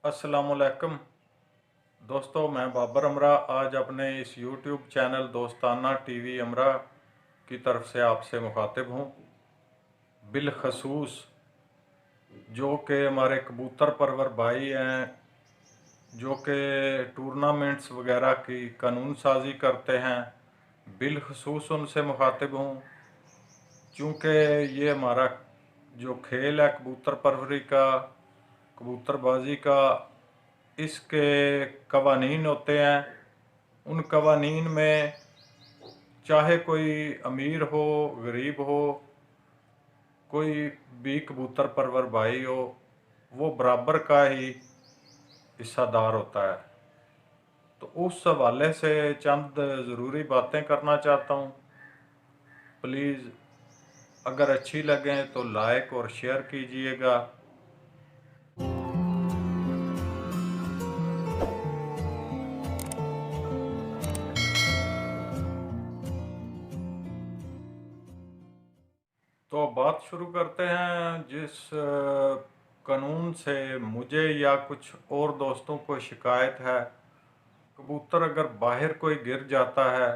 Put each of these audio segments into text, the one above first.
अस्सलामुअलैकुम दोस्तों, मैं बाबर अमरा आज अपने इस YouTube चैनल दोस्ताना टीवी अमरा की तरफ से आपसे मुखातिब हूँ। बिलखसूस जो कि हमारे कबूतर परवर भाई हैं, जो कि टूर्नामेंट्स वगैरह की कानून साजी करते हैं, बिलखसूस उनसे मुखातिब हूँ। चूँकि ये हमारा जो खेल है कबूतर परवरी का, कबूतरबाजी का, इसके कवानीन होते हैं। उन कवानीन में चाहे कोई अमीर हो, गरीब हो, कोई भी कबूतर परवर भाई हो, वो बराबर का ही हिस्सादार होता है। तो उस हवाले से चंद ज़रूरी बातें करना चाहता हूँ। प्लीज़ अगर अच्छी लगें तो लाइक और शेयर कीजिएगा। तो बात शुरू करते हैं। जिस कानून से मुझे या कुछ और दोस्तों को शिकायत है, कबूतर अगर बाहर कोई गिर जाता है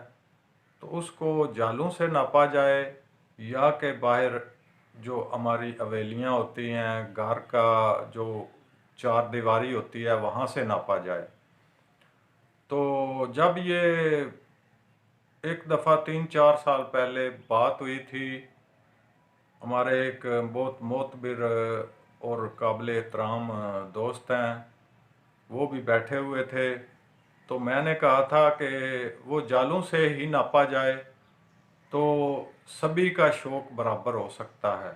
तो उसको जालों से नापा जाए, या के बाहर जो हमारी हवेलियाँ होती हैं, घर का जो चार दीवारी होती है, वहाँ से नापा जाए। तो जब ये एक दफ़ा 3-4 साल पहले बात हुई थी, हमारे एक बहुत मोतबर और काबिल एहतराम दोस्त हैं, वो भी बैठे हुए थे। तो मैंने कहा था कि वो जालों से ही नापा जाए तो सभी का शौक बराबर हो सकता है।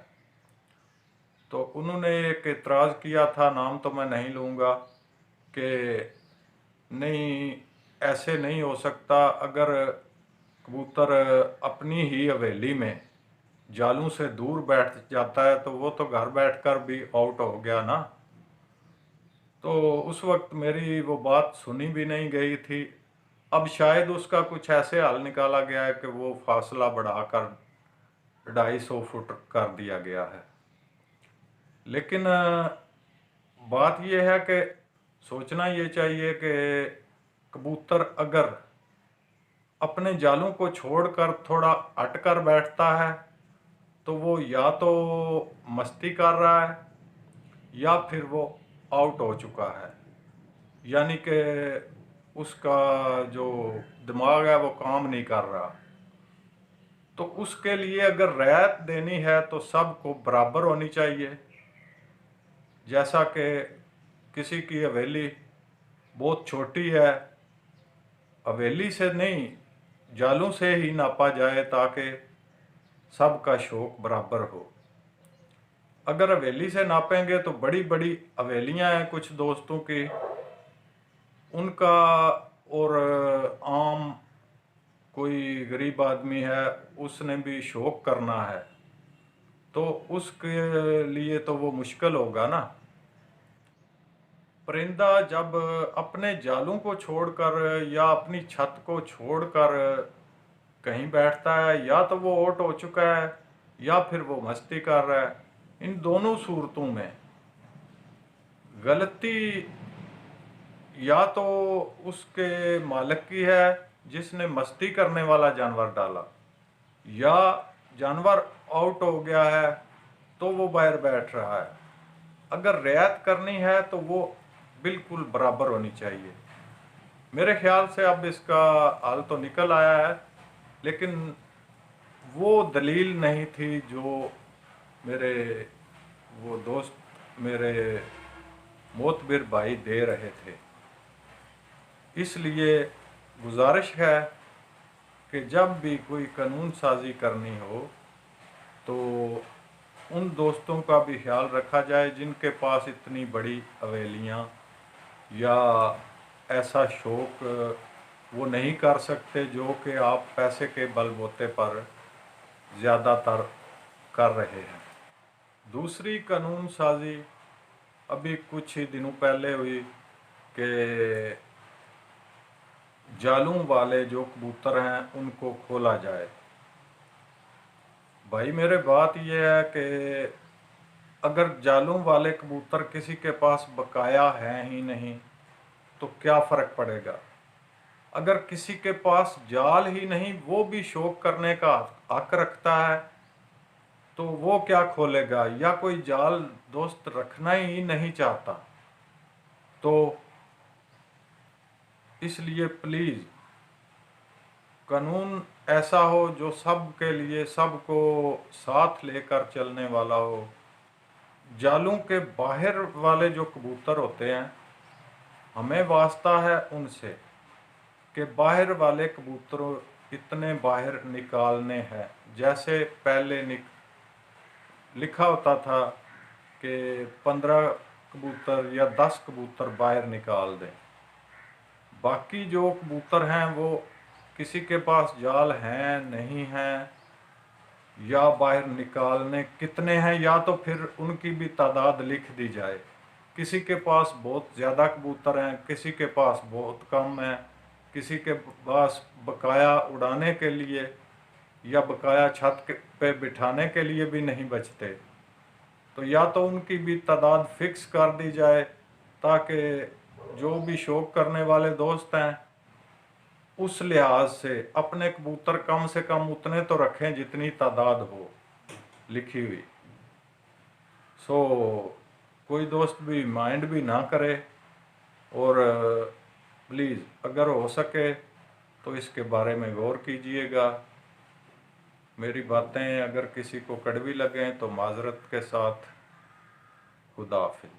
तो उन्होंने एक एतराज़ किया था, नाम तो मैं नहीं लूँगा, कि नहीं, ऐसे नहीं हो सकता। अगर कबूतर अपनी ही हवेली में जालों से दूर बैठ जाता है तो वो तो घर बैठकर भी आउट हो गया ना। तो उस वक्त मेरी वो बात सुनी भी नहीं गई थी। अब शायद उसका कुछ ऐसे हल निकाला गया है कि वो फासला बढ़ाकर 250 फुट कर दिया गया है। लेकिन बात यह है कि सोचना ये चाहिए कि कबूतर अगर अपने जालों को छोड़कर थोड़ा हटकर बैठता है तो वो या तो मस्ती कर रहा है या फिर वो आउट हो चुका है, यानी कि उसका जो दिमाग है वो काम नहीं कर रहा। तो उसके लिए अगर रियायत देनी है तो सबको बराबर होनी चाहिए। जैसा कि किसी की हवेली बहुत छोटी है, हवेली से नहीं जालों से ही नापा जाए ताकि सबका शौक बराबर हो। अगर हवेली से नापेंगे तो बड़ी बड़ी हवेलियां हैं कुछ दोस्तों की, उनका, और आम कोई गरीब आदमी है उसने भी शौक करना है, तो उसके लिए तो वो मुश्किल होगा ना। परिंदा जब अपने जालों को छोड़कर या अपनी छत को छोड़कर कहीं बैठता है, या तो वो आउट हो चुका है या फिर वो मस्ती कर रहा है। इन दोनों सूरतों में गलती या तो उसके मालिक की है जिसने मस्ती करने वाला जानवर डाला, या जानवर आउट हो गया है तो वो बाहर बैठ रहा है। अगर रियायत करनी है तो वो बिल्कुल बराबर होनी चाहिए। मेरे ख्याल से अब इसका हल तो निकल आया है, लेकिन वो दलील नहीं थी जो मेरे वो दोस्त, मेरे मोतबर भाई दे रहे थे। इसलिए गुजारिश है कि जब भी कोई कानून साजी करनी हो तो उन दोस्तों का भी ख्याल रखा जाए जिनके पास इतनी बड़ी हवेलियाँ या ऐसा शौक वो नहीं कर सकते जो कि आप पैसे के बलबूते पर ज़्यादातर कर रहे हैं। दूसरी कानून साजी अभी कुछ ही दिनों पहले हुई कि जालों वाले जो कबूतर हैं उनको खोला जाए। भाई मेरे बात यह है कि अगर जालों वाले कबूतर किसी के पास बकाया है ही नहीं तो क्या फ़र्क पड़ेगा। अगर किसी के पास जाल ही नहीं, वो भी शौक करने का हक रखता है, तो वो क्या खोलेगा, या कोई जाल दोस्त रखना ही नहीं चाहता। तो इसलिए प्लीज़ कानून ऐसा हो जो सब के लिए, सबको साथ लेकर चलने वाला हो। जालों के बाहर वाले जो कबूतर होते हैं, हमें वास्ता है उनसे कि बाहर वाले कबूतरों इतने बाहर निकालने हैं। जैसे पहले लिखा होता था कि 15 कबूतर या 10 कबूतर बाहर निकाल दें। बाकी जो कबूतर हैं वो किसी के पास जाल हैं नहीं हैं, या बाहर निकालने कितने हैं, या तो फिर उनकी भी तादाद लिख दी जाए। किसी के पास बहुत ज़्यादा कबूतर हैं, किसी के पास बहुत कम हैं, किसी के पास बकाया उड़ाने के लिए या बकाया पे बिठाने के लिए भी नहीं बचते। तो या तो उनकी भी तादाद फिक्स कर दी जाए, ताकि जो भी शौक करने वाले दोस्त हैं उस लिहाज से अपने कबूतर कम से कम उतने तो रखें जितनी तादाद हो लिखी हुई। सो कोई दोस्त भी माइंड भी ना करे, और प्लीज़ अगर हो सके तो इसके बारे में गौर कीजिएगा। मेरी बातें अगर किसी को कड़वी लगें तो माज़रत के साथ। खुदा हाफिज़।